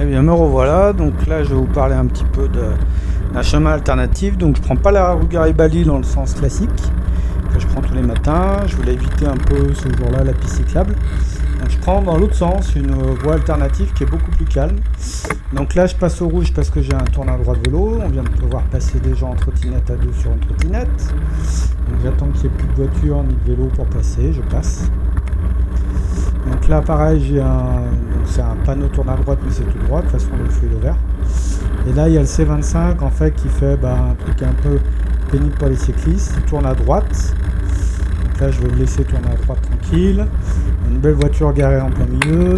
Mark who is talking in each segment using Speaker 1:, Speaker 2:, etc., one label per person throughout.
Speaker 1: Eh bien me revoilà, donc là je vais vous parler un petit peu d'un chemin alternatif. Donc je prends pas la rue Garibaldi dans le sens classique que je prends tous les matins. Je voulais éviter un peu ce jour-là la piste cyclable. Donc je prends dans l'autre sens une voie alternative qui est beaucoup plus calme. Donc là je passe au rouge parce que j'ai un tourne à droite vélo. On vient de pouvoir passer des gens en trottinette à deux sur une trottinette. Donc j'attends qu'il n'y ait plus de voiture ni de vélo pour passer, je passe. Donc là pareil c'est un panneau tourne à droite mais c'est tout droit, de toute façon le feu est vert. Et là il y a le C25 en fait qui fait un truc un peu pénible pour les cyclistes, il tourne à droite. Donc là je vais le laisser tourner à droite tranquille. Une belle voiture garée en plein milieu.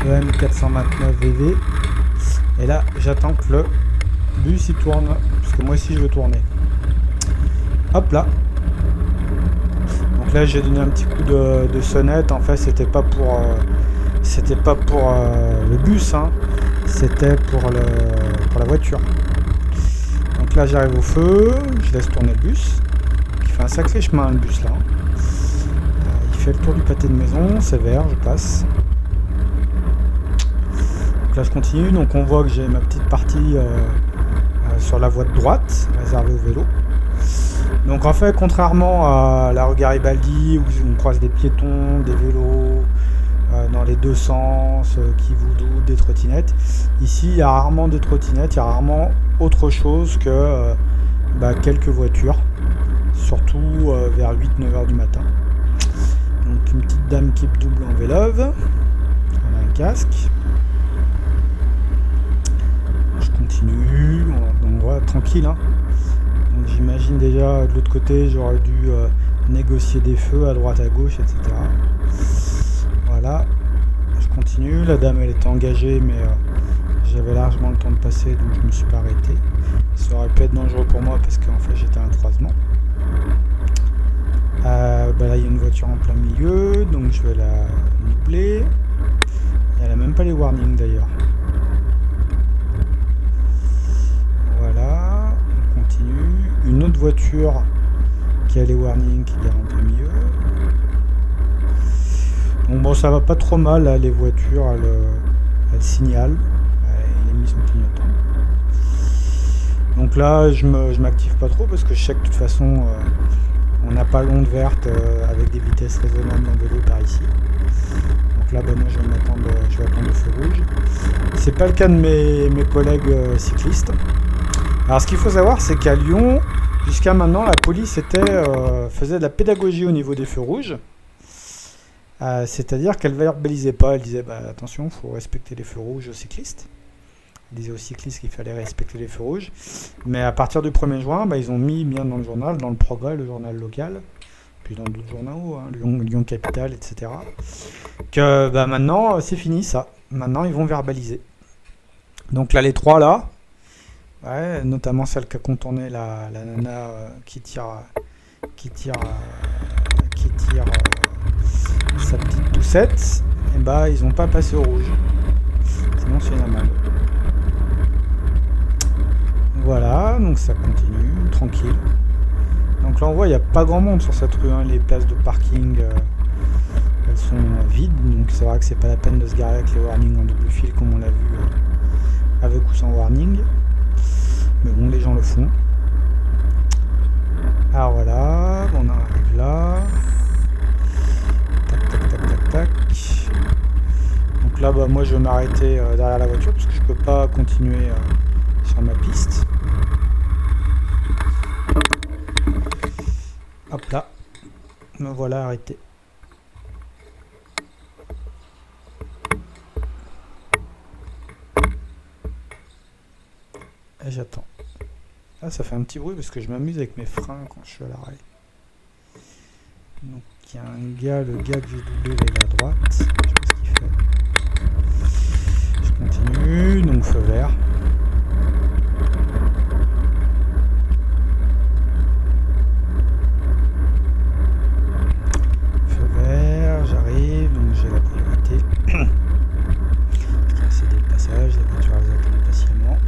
Speaker 1: Le M429 VV. Et là j'attends que le bus il tourne, parce que moi aussi je veux tourner. Hop là. Donc là j'ai donné un petit coup de sonnette, en fait c'était pas pour le bus, hein. C'était pour la voiture. Donc là j'arrive au feu, je laisse tourner le bus, qui fait un sacré chemin le bus là. Il fait le tour du pâté de maison, c'est vert, je passe. Donc là je continue, donc on voit que j'ai ma petite partie sur la voie de droite, réservée au vélo. Donc en fait, contrairement à la rue Garibaldi où on croise des piétons, des vélos dans les deux sens, qui vous doutent, des trottinettes, ici il y a rarement des trottinettes, il y a rarement autre chose que quelques voitures, surtout vers 8-9 heures du matin. Donc une petite dame qui double en vélove, elle a un casque. Je continue, donc voilà, tranquille, hein. Donc j'imagine déjà de l'autre côté j'aurais dû négocier des feux à droite à gauche, etc. Voilà, je continue, la dame elle était engagée mais j'avais largement le temps de passer donc je me suis pas arrêté. Ça aurait pu être dangereux pour moi parce qu'en fait j'étais à un croisement. Là il y a une voiture en plein milieu donc je vais la doubler. Elle a même pas les warnings d'ailleurs. Voilà, on continue. Une autre voiture qui a les warnings qui gare en plein milieu. Donc bon, ça va pas trop mal là, les voitures, elles signalent. Il a mis son clignotant. Donc là, je m'active pas trop parce que je sais que de toute façon, on n'a pas l'onde verte avec des vitesses raisonnables en vélo par ici. Donc là, moi je vais attendre le feu rouge. C'est pas le cas de mes collègues cyclistes. Alors ce qu'il faut savoir, c'est qu'à Lyon, jusqu'à maintenant, la police faisait de la pédagogie au niveau des feux rouges. C'est-à-dire qu'elle ne verbalisait pas, elle disait attention, il faut respecter les feux rouges aux cyclistes. Elle disait aux cyclistes qu'il fallait respecter les feux rouges. Mais à partir du 1er juin, ils ont mis bien dans le journal, dans le Progrès, le journal local, puis dans d'autres journaux, hein, Lyon Capital, etc. Que maintenant, c'est fini ça. Maintenant, ils vont verbaliser. Donc là, les trois là, ouais, notamment celle qui a contourné la nana qui tire sa petite doucette, et ils n'ont pas passé au rouge. Sinon c'est une amende. Voilà, donc ça continue, tranquille. Donc là on voit il n'y a pas grand monde sur cette rue, hein. Les places de parking elles sont vides, donc c'est vrai que c'est pas la peine de se garer avec les warnings en double fil comme on l'a vu avec ou sans warning. Mais bon, les gens le font. Alors voilà, on arrive là. Tac, tac, tac, tac, tac. Donc là, moi je vais m'arrêter derrière la voiture parce que je peux pas continuer sur ma piste. Hop là. Me voilà arrêté. Et j'attends. Là, ça fait un petit bruit parce que je m'amuse avec mes freins quand je suis à l'arrêt. Donc, il y a un gars, le gars que j'ai doublé, il est à droite. Je sais pas ce qu'il fait. Je continue, donc feu vert. Feu vert, j'arrive, donc j'ai la priorité. Je vais céder le passage, les voitures elles attendent patiemment.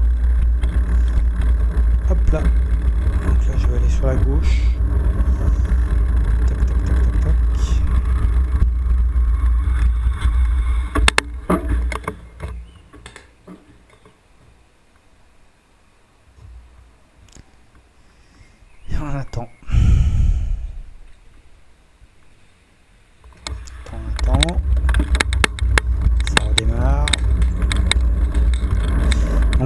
Speaker 1: Hop là, donc là je vais aller sur la gauche. Tac tac tac tac tac.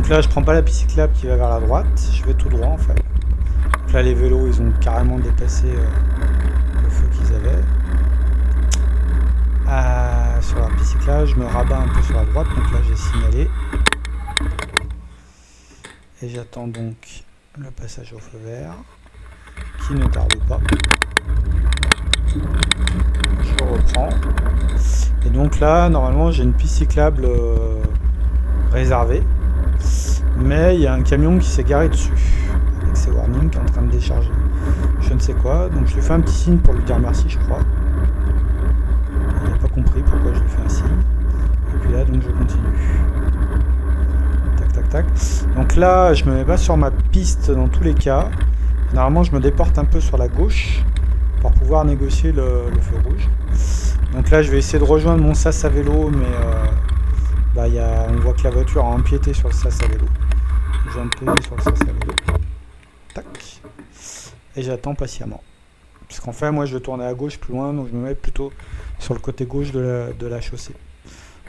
Speaker 1: Donc là je prends pas la piste cyclable qui va vers la droite, je vais tout droit en fait. Donc là les vélos ils ont carrément dépassé le feu qu'ils avaient. Sur la piste cyclable je me rabats un peu sur la droite, donc là j'ai signalé. Et j'attends donc le passage au feu vert qui ne tarde pas. Je reprends. Et donc là normalement j'ai une piste cyclable réservée. Mais il y a un camion qui s'est garé dessus avec ses warnings qui est en train de décharger je ne sais quoi, donc je lui fais un petit signe pour lui dire merci je crois. Il n'a pas compris pourquoi je lui fais un signe. Et puis là donc je continue. Tac tac tac. Donc là je me mets pas sur ma piste dans tous les cas. Normalement je me déporte un peu sur la gauche pour pouvoir négocier le feu rouge. Donc là je vais essayer de rejoindre mon sas à vélo mais on voit que la voiture a empiété sur le sas à vélo. Je viens de poser sur le sas à vélo. Tac. Et j'attends patiemment. Parce qu'en fait, moi, je veux tourner à gauche plus loin, donc je me mets plutôt sur le côté gauche de la chaussée.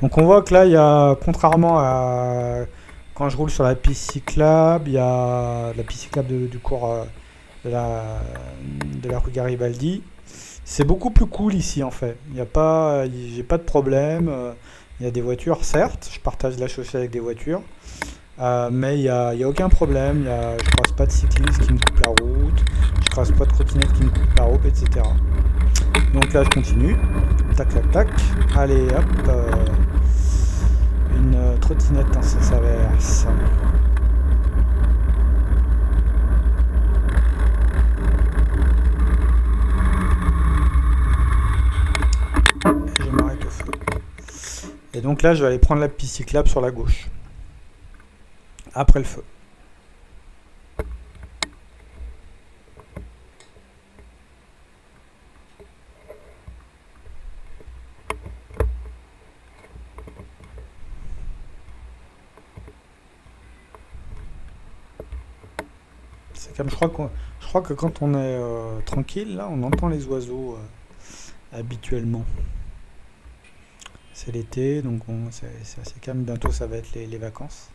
Speaker 1: Donc on voit que là, il y a, contrairement à quand je roule sur la piste cyclable, il y a la piste cyclable du cours de la rue Garibaldi. C'est beaucoup plus cool ici, en fait. J'ai pas de problème. Il y a des voitures, certes, je partage la chaussée avec des voitures, mais il n'y a aucun problème, je ne croise pas de cyclistes qui me coupent la route, je ne croise pas de trottinettes qui me coupent la route, etc. Donc là je continue, tac tac tac, allez hop, une trottinette en sens inverse. Et je m'arrête au feu. Et donc là, je vais aller prendre la piste cyclable sur la gauche. Après le feu. C'est comme je crois que quand on est tranquille, là, on entend les oiseaux habituellement. C'est l'été, donc c'est assez calme. Bientôt, ça va être les vacances.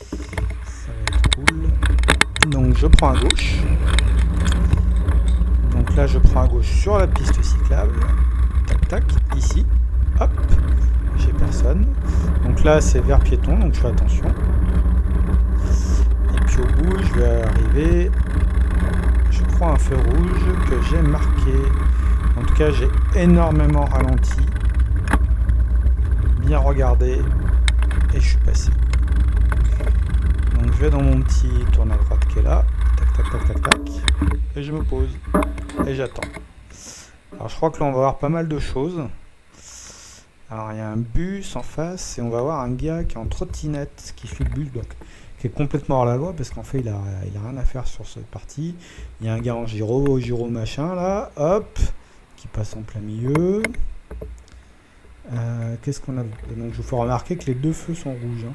Speaker 1: Ça va être cool. Donc, je prends à gauche. Donc là, je prends à gauche sur la piste cyclable. Tac, tac, ici. Hop, j'ai personne. Donc là, c'est vert piéton, donc je fais attention. Et puis au bout, je vais arriver, je crois, un feu rouge que j'ai marqué. En tout cas, j'ai énormément ralenti. Bien regardé et je suis passé. Donc je vais dans mon petit tourne à droite qui est là, tac tac tac tac tac, et je me pose et j'attends. Alors je crois que là on va voir pas mal de choses. Alors il y a un bus en face et on va voir un gars qui est en trottinette qui suit le bus, donc qui est complètement hors la loi parce qu'en fait il a rien à faire sur cette partie. Il y a un gars en gyro machin là, hop, qui passe en plein milieu. Qu'est-ce qu'on a? Donc je vous fais remarquer que les deux feux sont rouges.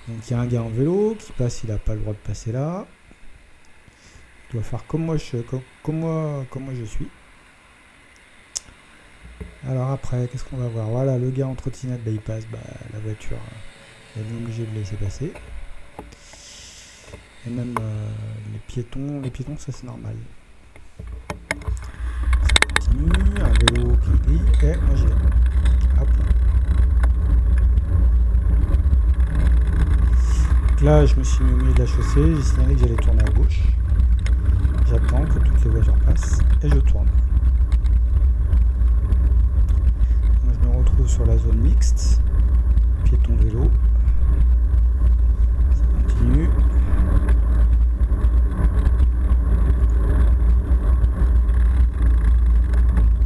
Speaker 1: Donc il y a un gars en vélo qui passe, il n'a pas le droit de passer là. Il doit faire comme moi je suis. Alors après, qu'est-ce qu'on va voir? Voilà, le gars en trottinette, il passe, la voiture, elle est obligée de laisser passer. Et même les piétons, ça c'est normal. Ça continue, un vélo qui brille, et moi j'y vais. Hop. Donc là, je me suis mis au milieu de la chaussée, j'ai signalé que j'allais tourner à gauche. J'attends que toutes les voitures passent et je tourne. Donc, je me retrouve sur la zone mixte, piéton vélo. Ça continue.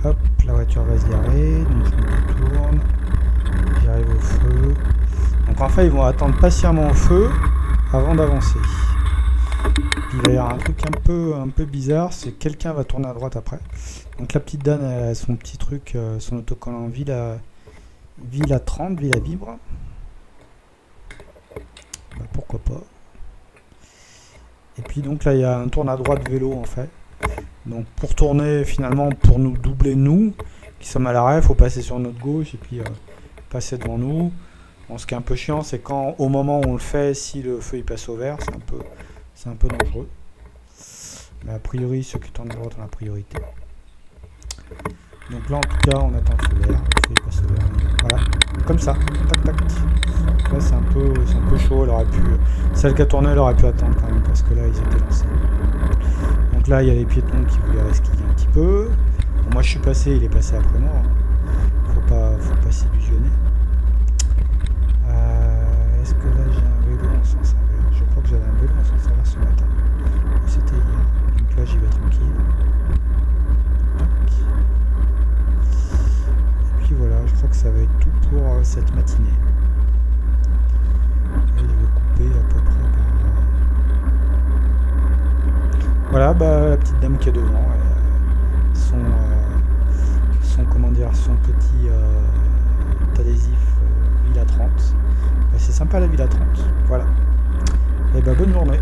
Speaker 1: Hop, la voiture va se garer, donc je me détourne, j'arrive au feu. Donc en fait ils vont attendre patiemment au feu avant d'avancer. Puis il va y avoir un truc un peu bizarre, c'est que quelqu'un va tourner à droite après. Donc la petite dame elle a son petit truc, son autocollant Villa 30, Villa Vibre. Pourquoi pas. Et puis donc là il y a un tourne à droite vélo en fait. Donc pour tourner finalement, pour nous doubler nous, qui sommes à l'arrêt, il faut passer sur notre gauche et puis passer devant nous. Bon, ce qui est un peu chiant, c'est quand au moment où on le fait, si le feu il passe au vert, c'est un peu dangereux. Mais a priori, ceux qui tournent à droite ont la priorité. Donc là, en tout cas, on attend le feu vert. Le feu il passe au vert. Voilà, comme ça. Tac, tac. Là, c'est un peu chaud. Elle aurait pu, celle qui a tourné, elle aurait pu attendre quand même, parce que là, ils étaient lancés. Donc là, il y a les piétons qui voulaient resquiller un petit peu. Bon, moi, je suis passé, il est passé après moi. Faut pas s'illusionner. Est-ce que là, j'ai un vélo en sens inverse? Je crois que j'avais un vélo en sens inverse ce matin. C'était hier. Donc là, j'y vais tranquille. Et puis voilà, je crois que ça va être tout pour cette matinée. Et je vais couper à peu près par... Voilà, bah, la petite dame qui est devant, son petit adhésif Villa 30. Bah, c'est sympa la Villa 30. Voilà. Et bah bonne journée.